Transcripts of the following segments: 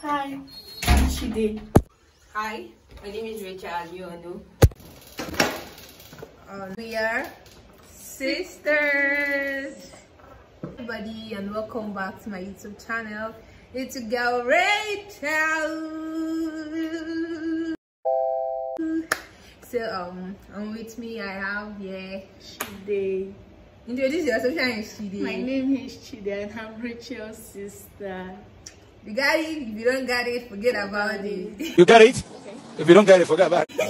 Hi, I'm Shide. Hi, my name is Rachel, as you all know. We are sisters, everybody, and welcome back to my YouTube channel. It's a girl Rachel. So and with me I have Shide. Introduce yourself, Shide. My name is Shide and I'm Rachel's sister. You got it? If you don't got it, forget about it. You got it? Okay. If you don't get it, forget about it.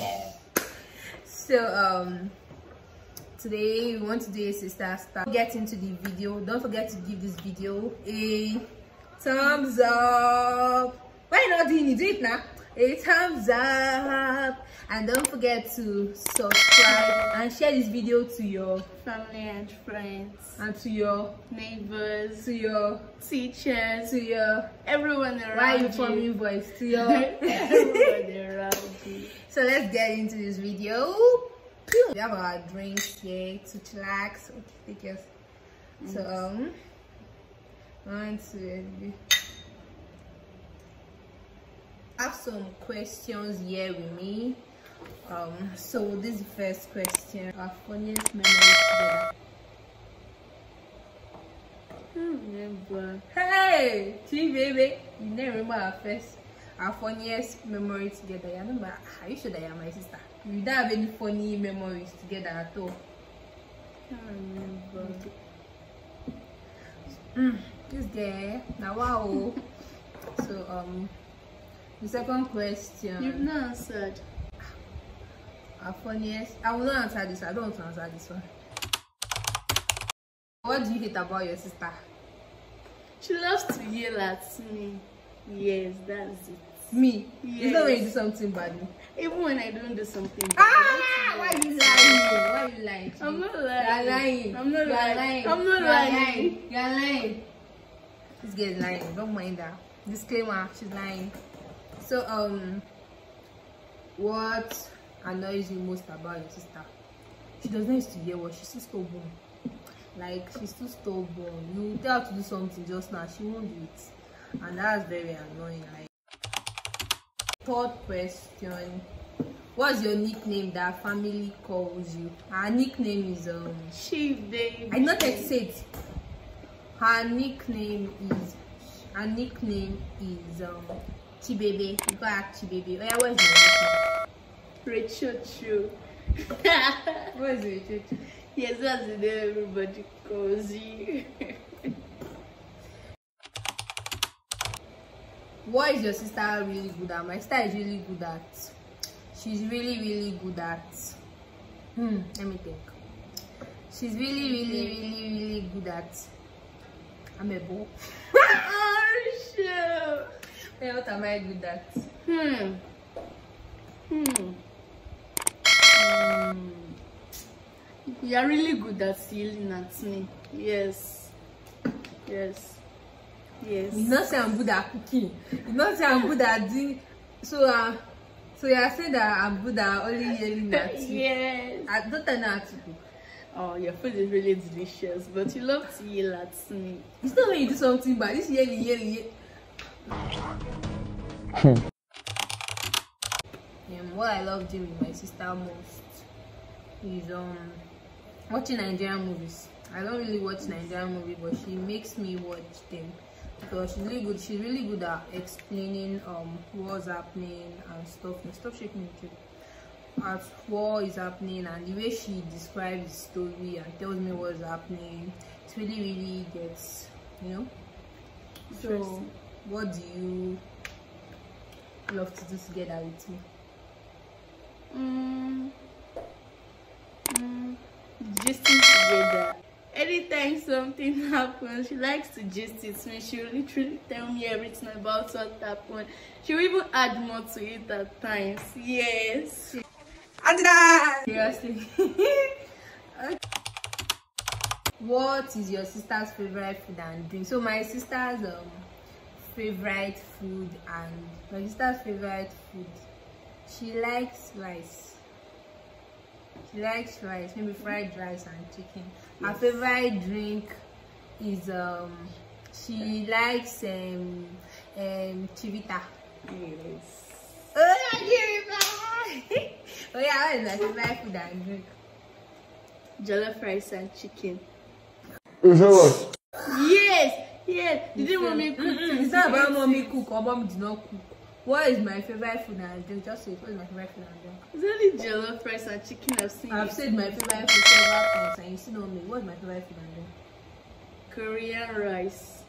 So today we want to do a sister stuff. Get into the video. Don't forget to give this video a thumbs up. Why not doing it? Do it now. A thumbs up, and don't forget to subscribe and share this video to your Family and friends. and to your Neighbors. to your Teachers. to your Everyone around why you. you forming voice to your Everyone around you. So let's get into this video. We have our drinks here to chillax. Okay, take yours. So one, two. I have some questions here with me. So this is the first question. Our funniest memory together. I remember. Hey, T baby, you never remember our funniest memory together. You remember? Are you sure that you're my sister? We don't have any funny memories together at all. I remember. This girl, now wow. So the second question. You've not answered. Our funniest. I will not answer this. I don't want to answer this one. What do you hate about your sister? She loves to yell at me. Yes, that's it. Me? Yes. It's not when you do something bad. Even when I don't do something bad. Why you lying? Why you lying? I'm not lying. You're lying. I'm not You're lying. I'm not You're lying. You're lying. This girl is lying. Don't mind her. Disclaimer: she's lying. So what annoys you most about your sister? She doesn't used to hear what she's too stubborn. Like she's too stubborn. You tell her to do something just now, she won't do it, and that's very annoying. Like, third question: what's your nickname that family calls you? Her nickname is She baby. I not excited. Her nickname is Chibebe. You call her Chibebe. Oh yeah, where's your nickname? Rachel Chu. Where's Rachel? Yes, that's the name everybody calls you. What is your sister really good at? My sister is really good at. She's really good at. Let me think. She's really good at. I'm a ball. Oh, sure. Hey, what am I good at? You're really good at yelling at me. Yes. Yes. Yes. You not say I'm good at cooking. You not say I'm good at doing. So you are saying that I'm good at only yelling at you. Yes. I don't know how to cook. Oh, your food is really delicious, but you love to yell at me. It's not when you do something bad. This yelling. What I love doing with my sister most is watching Nigerian movies. I don't really watch Nigerian movies, but she makes me watch them because she's really good. She's really good at explaining what's happening and stuff. Stop shaking the tree. At what is happening, and the way she describes the story and tells me what's happening, it really gets, you know. So what do you love to do together with me? Gisting together. Anytime something happens, she likes to gist it with me. She will literally tell me everything about what happened. She will even add more to it at times. Yes. Seriously. What is your sister's favorite food and drink? So my sister's favorite food she likes rice. Maybe fried rice and chicken. Her favorite drink is she likes Chivita. Yes. Oh, Chivita! Oh yeah, what is my favorite food and drink? Jollof rice and chicken. You know what? Yes, yes. Didn't mommy cook? It's not about mommy cook or mommy did not cook. What is my favorite food and drink? Just say, what is my favorite food and drink? It's only jollof rice and chicken. I've said my favorite food several times and you still don't know. What is my favorite food and drink? Korean rice.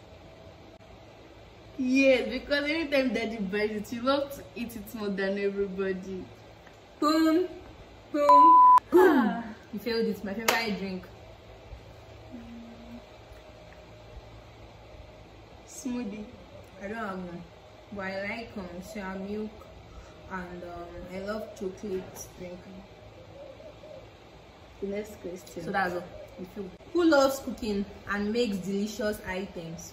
Yes, because anytime daddy buys it, you love to eat it more than everybody. Boom, boom, boom. You failed it. My favorite drink. Smoothie. I don't have one. But I like soya milk and I love chocolate drinking. The next question. So that's all. Who loves cooking and makes delicious items?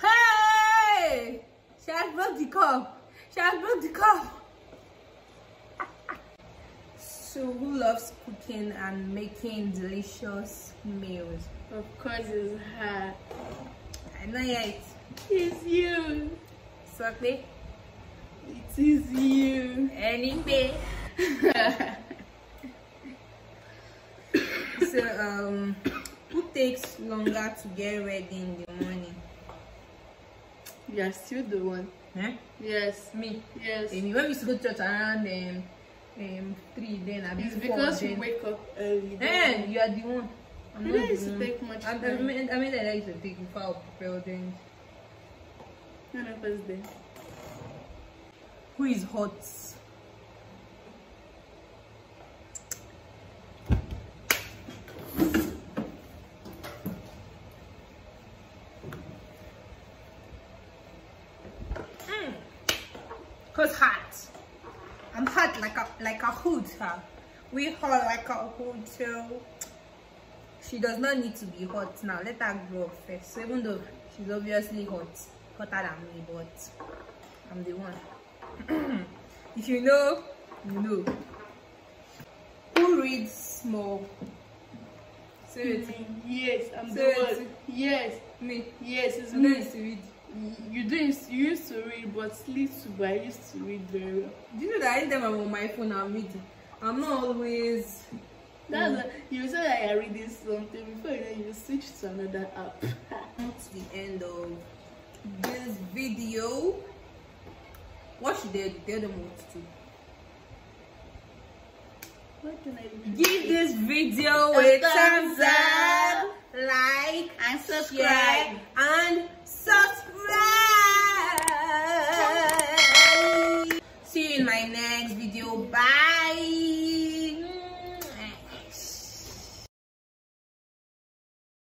Hey! She has broke the cup. She has broke the cup. So who loves cooking and making delicious meals? Of course, it's her. I know yet. It's you. Something. It is you. Anyway. So who takes longer to get ready in the morning? You are still the one. Eh? Yes. Me. Yes. When we used to go to church around 3, then I It's before, because then. you wake up early. Eh, you are the one. I'm You not don't the used to one. take much I time. mean that I used to take before I prepare things. None of us there. Who is hot? Who's hot? I'm hot like a hood, huh? We hot like a hood, so she does not need to be hot now. Let her grow up first. So even though she's obviously hotter than me, but I'm the one. If you know, you know. Who reads more? Say it. Yes, I'm the Say one. it. Yes. Me. Yes, it's I don't me. used to read. You used to read, but little, but I used to read very well. Do you know that anytime I'm on my phone, I'm reading? I'm not always. That's you said that you're reading something before you switch to another app. That's the end of this video. What should they do? Tell them what to do. What can I do? Give this video a thumbs up, like and subscribe. share, and subscribe. See you in my next video. Bye.